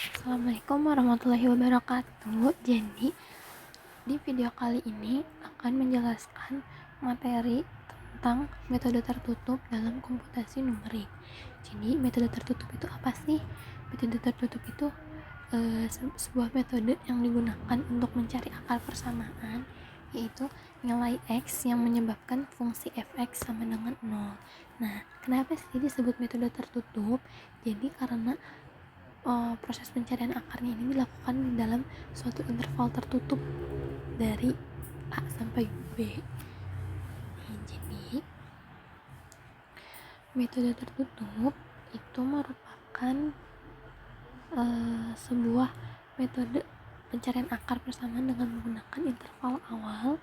Assalamualaikum warahmatullahi wabarakatuh. Jadi di video kali ini akan menjelaskan materi tentang metode tertutup dalam komputasi numerik. Jadi metode tertutup itu apa sih? Metode tertutup itu sebuah metode yang digunakan untuk mencari akar persamaan, yaitu nilai x yang menyebabkan fungsi fx sama dengan 0. Nah, kenapa sih disebut metode tertutup? Jadi karena proses pencarian akarnya ini dilakukan di dalam suatu interval tertutup dari A sampai B. Jadi metode tertutup itu merupakan sebuah metode pencarian akar persamaan dengan menggunakan interval awal.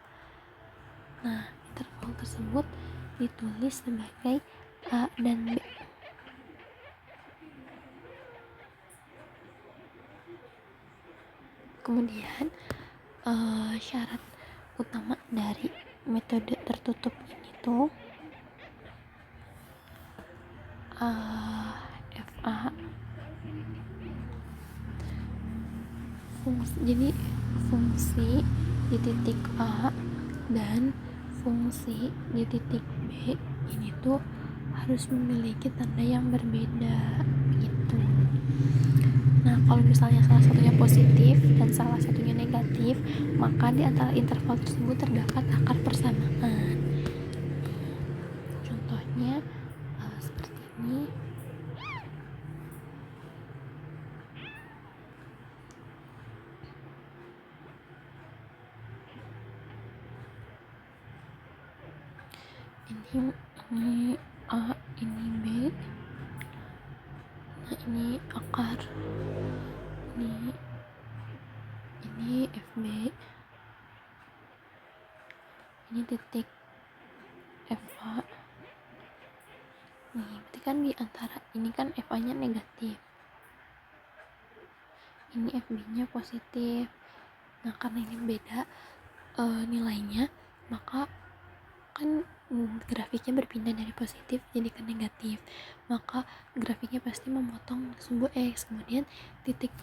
Nah, interval tersebut ditulis sebagai A dan B. Kemudian syarat utama dari metode tertutup ini tuh FA fungsi di titik A dan fungsi di titik B ini tuh harus memiliki tanda yang berbeda gitu. Nah, kalau misalnya salah satunya positif dan salah satunya negatif, maka di antara interval tersebut terdapat akar persamaan. Contohnya seperti ini. Ini A, ini B. Nah, ini akar. Ini FB. Ini titik FA. Nih, berarti kan di antara ini kan FA-nya negatif. Ini FB-nya positif. Nah, karena ini beda nilainya, maka kan grafiknya berpindah dari positif jadi ke negatif, maka grafiknya pasti memotong sumbu X. Kemudian titik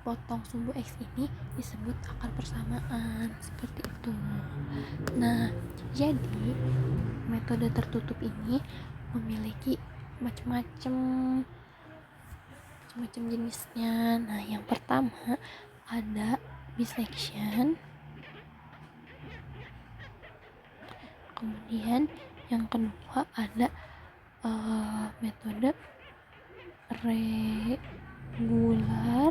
potong sumbu X ini disebut akar persamaan, seperti itu. Nah, jadi metode tertutup ini memiliki macam-macam jenisnya. Nah, yang pertama ada bisection. Kemudian yang kedua ada metode regular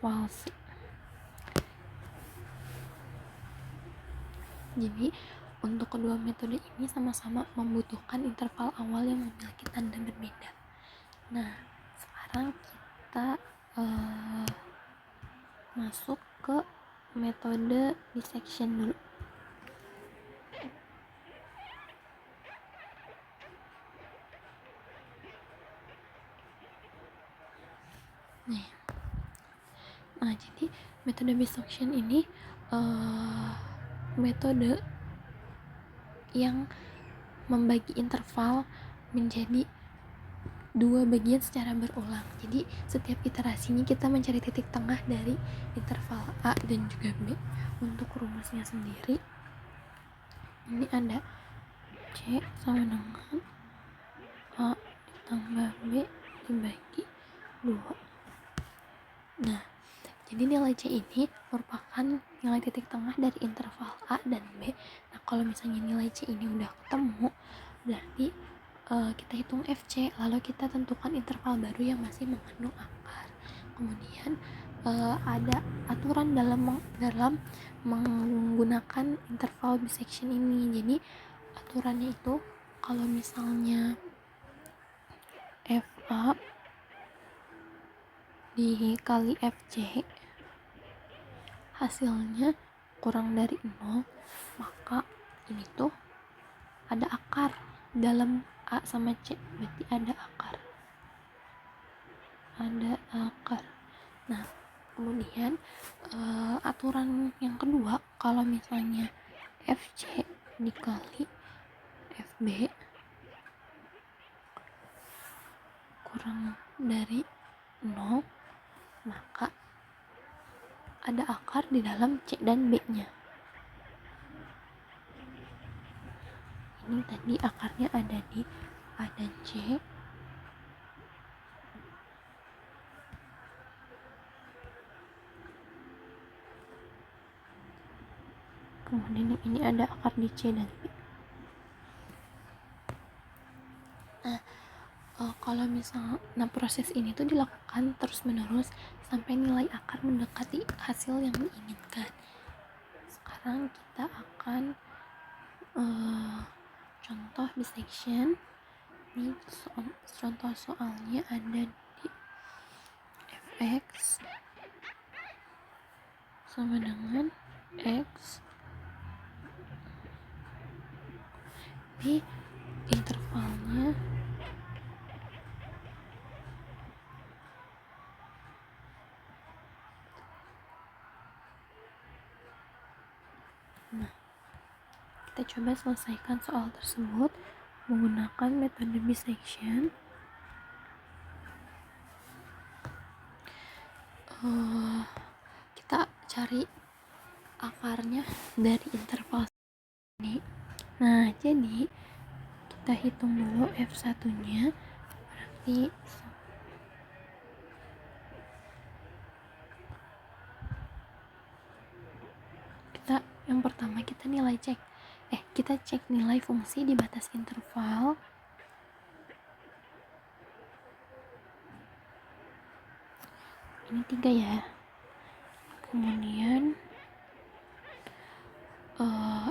false. Jadi untuk kedua metode ini sama-sama membutuhkan interval awal yang memiliki tanda berbeda. Nah, sekarang kita masuk ke metode dissection dulu. Nah, jadi metode dissection ini metode yang membagi interval menjadi dua bagian secara berulang. Jadi setiap iterasinya kita mencari titik tengah dari interval A dan juga B. Untuk rumusnya sendiri ini ada C sama dengan A ditambah B dibagi 2. Nah, jadi nilai C ini merupakan nilai titik tengah dari interval A dan B. Nah, kalau misalnya nilai C ini udah ketemu, berarti kita hitung FC, lalu kita tentukan interval baru yang masih mengandung akar. Kemudian ada aturan dalam menggunakan interval bisection ini. Jadi aturannya itu kalau misalnya FA dikali FC hasilnya kurang dari 0, maka ini tuh ada akar dalam A sama C, berarti ada akar. Nah, kemudian aturan yang kedua, kalau misalnya FC dikali FB kurang dari 0, maka ada akar di dalam C dan B-nya. Ini tadi akarnya ada di A dan C. Kemudian yang ini ada akar di C dan B. Kalau misalnya proses ini tuh dilakukan terus menerus sampai nilai akar mendekati hasil yang diinginkan. Sekarang kita akan contoh dissection. Ini contoh soalnya ada di fx sama dengan x di intervalnya kita coba selesaikan soal tersebut menggunakan metode dissection. Kita cari akarnya dari interval ini. Nah, jadi kita hitung dulu F1-nya, berarti yang pertama kita cek nilai fungsi di batas interval. Ini 3 ya. Kemudian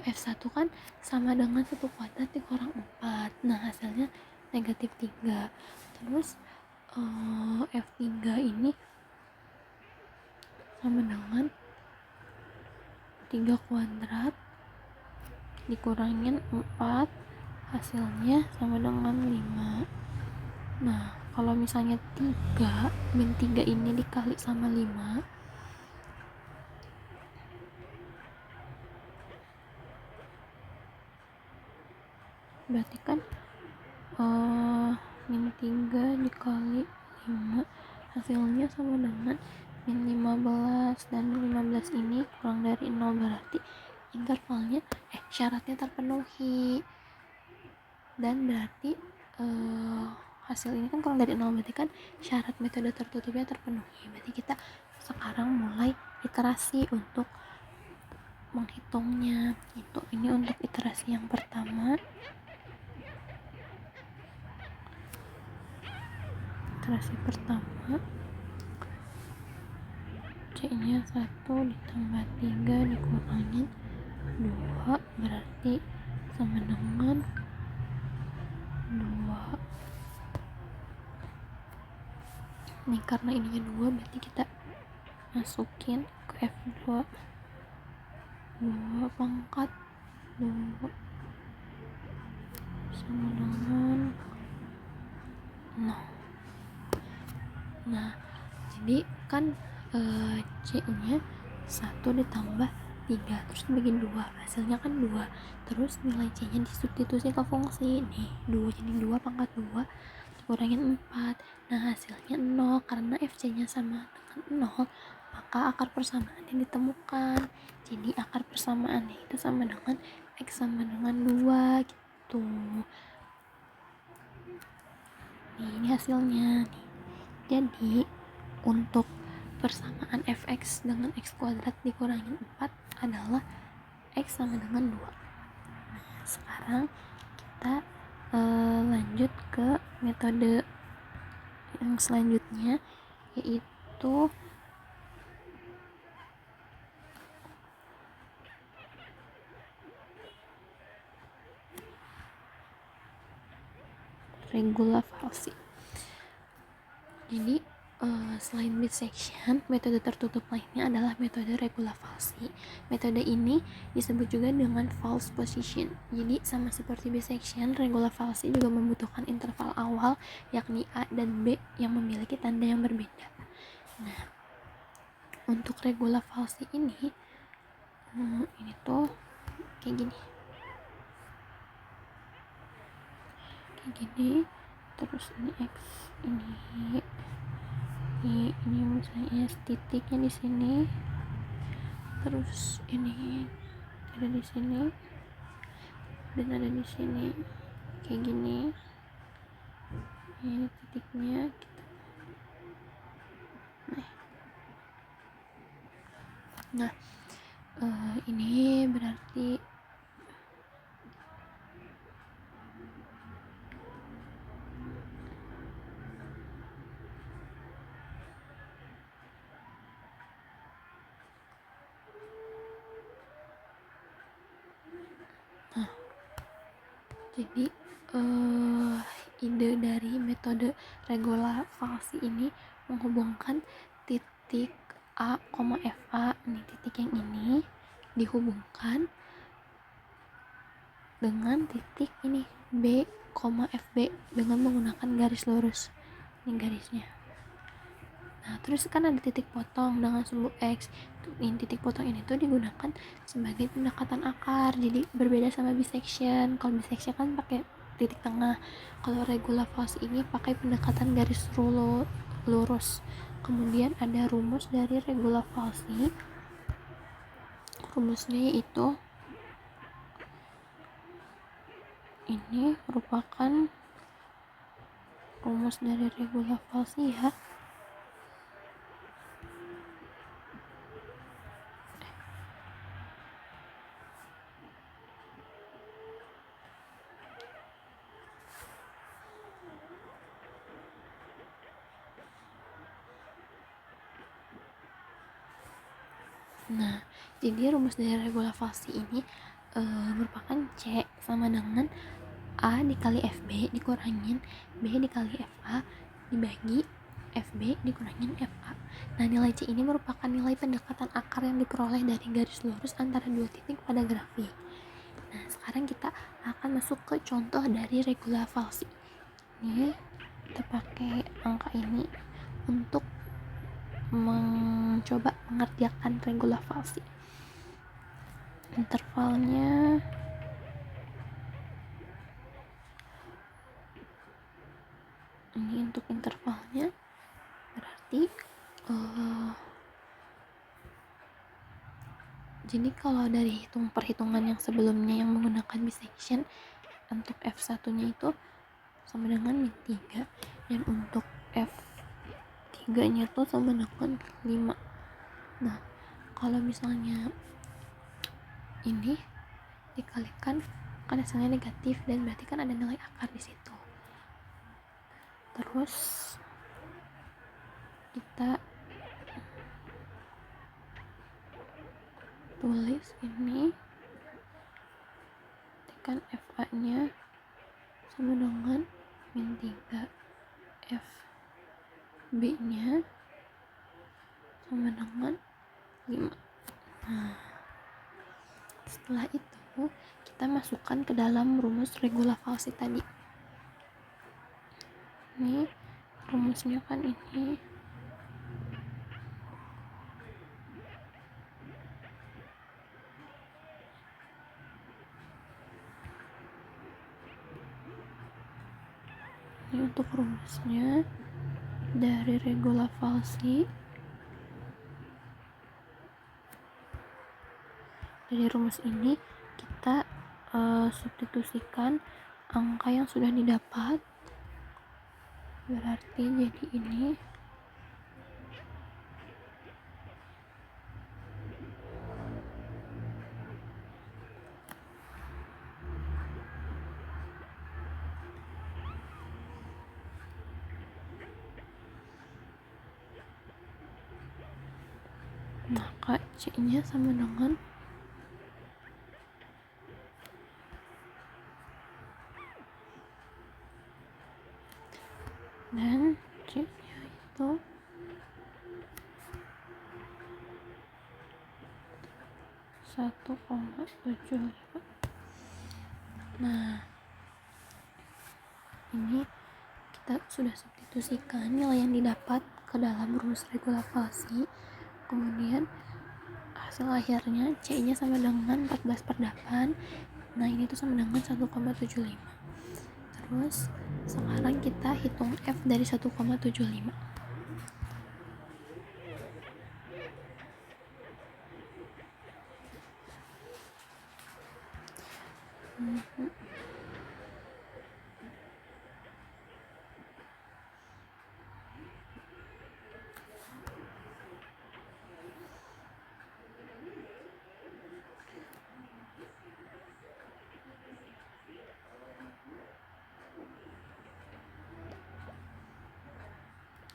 F1 kan sama dengan 1 kuadrat dikurang 4. Nah, hasilnya negatif 3. Terus F3 ini sama dengan 3 kuadrat dikurangin 4, hasilnya sama dengan 5. Nah, kalau misalnya 3 min 3 ini dikali sama 5, berarti kan min 3 dikali 5 hasilnya sama dengan min 15, dan 15 ini kurang dari 0, berarti intervalnya syaratnya terpenuhi. Dan berarti hasil ini kan kurang dari 0, berarti kan syarat metode tertutupnya terpenuhi. Berarti kita sekarang mulai iterasi untuk menghitungnya. Ini untuk iterasi yang pertama. Iterasi pertama, C-nya 1 ditambah 3 dikurangin 2, berarti sama dengan 2. Nih, karena ininya 2, berarti kita masukin ke F2. 2 pangkat 2 sama dengan 0. Nah, jadi kan C-nya 1 ditambah 3 terus dibagi 2, hasilnya kan 2. Terus nilai C-nya disubstitusi ke fungsi nih, 2, jadi 2 pangkat 2 dikurangin 4. Nah, hasilnya 0. Karena FC-nya sama dengan 0, maka akar persamaannya ditemukan. Jadi akar persamaannya itu sama dengan X sama dengan 2 gitu. Nih, ini hasilnya nih. Jadi untuk persamaan fx dengan x kuadrat dikurangin 4 adalah x sama dengan 2. Nah, sekarang kita lanjut ke metode yang selanjutnya, yaitu regula falsi. Jadi selain dissection, metode tertutup lainnya adalah metode regula falsi. Metode ini disebut juga dengan false position. Jadi sama seperti dissection, regula falsi juga membutuhkan interval awal yakni A dan B yang memiliki tanda yang berbeda. Nah, untuk regula falsi ini tuh kayak gini. terus ini X, ini misalnya titiknya di sini, terus ini ada di sini dan ada di sini kayak gini. Ini titiknya gitu. Nah, ini berarti jadi ide dari metode regulasi ini menghubungkan titik A, FA, ini titik yang ini dihubungkan dengan titik ini B, FB dengan menggunakan garis lurus. Ini garisnya. Nah, terus kan ada titik potong dengan sumbu X. Ini titik potong ini tuh digunakan sebagai pendekatan akar. Jadi berbeda sama bisection. Kalau bisection kan pakai titik tengah. Kalau regulasi ini pakai pendekatan garis lurus. Kemudian ada rumus dari regulasi. Rumusnya yaitu ini merupakan rumus dari regulasi ya. Nah, jadi rumus dari regulasi ini merupakan C sama dengan A dikali FB dikurangin B dikali FA dibagi FB dikurangin FA. Nah, nilai C ini merupakan nilai pendekatan akar yang diperoleh dari garis lurus antara dua titik pada grafik. Nah, sekarang kita akan masuk ke contoh dari regulasi. Ini kita pakai angka ini untuk mencoba mengerjakan regulasi. Intervalnya ini untuk intervalnya berarti jadi kalau dari perhitungan yang sebelumnya yang menggunakan bisection, untuk F1 nya itu sama dengan min 3 dan untuk F3 nya tuh sama dengan 5. Nah, kalau misalnya ini dikalikan kan hasilnya negatif dan berarti kan ada nilai akar di situ. Terus kita tulis ini tekan FA nya sama dengan min 3, FB nya sama dengan 5. Nah, setelah itu kita masukkan ke dalam rumus regulasi tadi. Ini rumusnya kan ini untuk rumusnya dari regulasi. Dari rumus ini kita substitusikan angka yang sudah didapat, berarti jadi ini maka C nya sama dengan dan C nya itu 1,75. Nah, ini kita sudah substitusikan nilai yang didapat ke dalam rumus regulasi. Kemudian hasil akhirnya C nya sama dengan 14/8. Nah, ini tuh sama dengan 1,75. Terus Sekarang kita hitung F dari 1,75.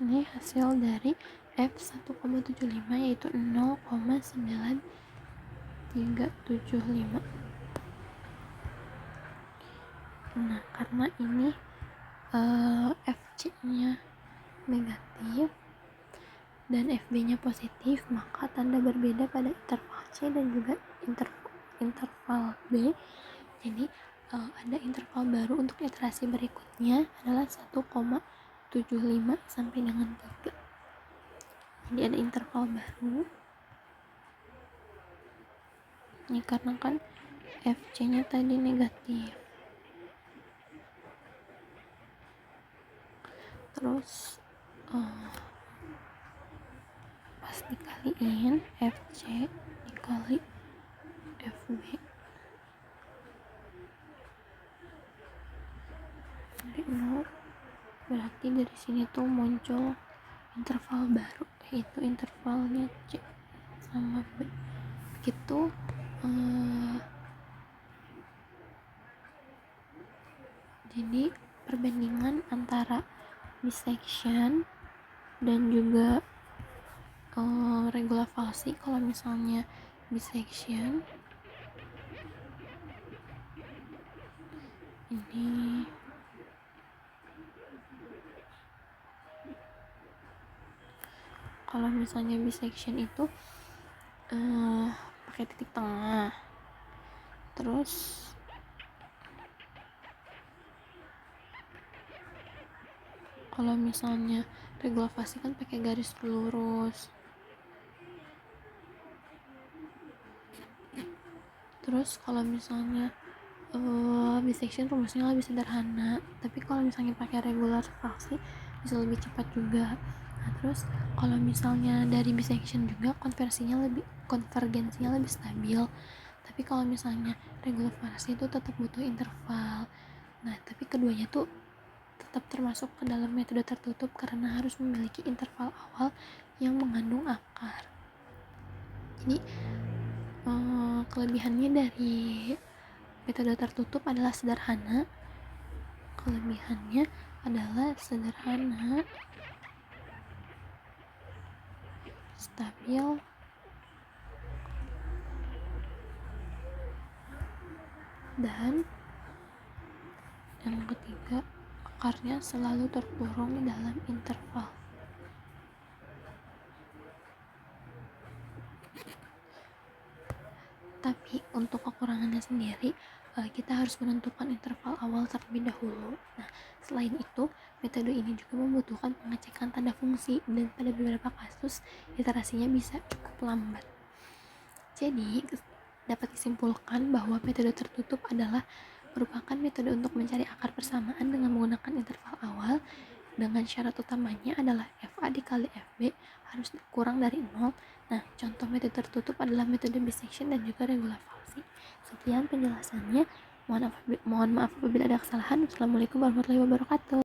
Ini hasil dari F 1,75 yaitu 0,9375. Nah, karena ini FC-nya negatif dan FB-nya positif, maka tanda berbeda pada interval C dan juga interval B. Jadi ada interval baru untuk iterasi berikutnya adalah 1,75 sampai dengan 3. Jadi ada interval baru. Ini karena kan FC-nya tadi negatif. Terus pas dikaliin FC dikali FB dari 0, berarti dari sini tuh muncul interval baru, yaitu intervalnya C sama B. Begitu jadi perbandingan antara dissection dan juga regula falsi. Kalau misalnya dissection ini kalau misalnya dissection itu pakai titik tengah. Terus kalau misalnya regula falsi kan pakai garis lurus. Terus kalau misalnya dissection rumusnya lebih sederhana, tapi kalau misalnya pakai regular falsi bisa lebih cepat juga. Nah, terus kalau misalnya dari dissection juga konvergensinya lebih stabil, tapi kalau misalnya regular falsi itu tetap butuh interval. Nah, tapi keduanya tuh tetap termasuk ke dalam metode tertutup karena harus memiliki interval awal yang mengandung akar. Jadi kelebihannya dari metode tertutup adalah sederhana. Kelebihannya adalah sederhana, stabil, dan yang ketiga, akarnya selalu terkurung di dalam interval. Tapi untuk kekurangannya sendiri, kita harus menentukan interval awal terlebih dahulu. Nah, selain itu, metode ini juga membutuhkan pengecekan tanda fungsi dan pada beberapa kasus iterasinya bisa cukup lambat. Jadi, dapat disimpulkan bahwa metode tertutup adalah merupakan metode untuk mencari akar persamaan dengan menggunakan interval awal, dengan syarat utamanya adalah FA dikali FB harus kurang dari 0. Nah, contoh metode tertutup adalah metode dissection dan juga regula falsi. Sekian penjelasannya. Mohon maaf apabila ada kesalahan. Wassalamualaikum warahmatullahi wabarakatuh.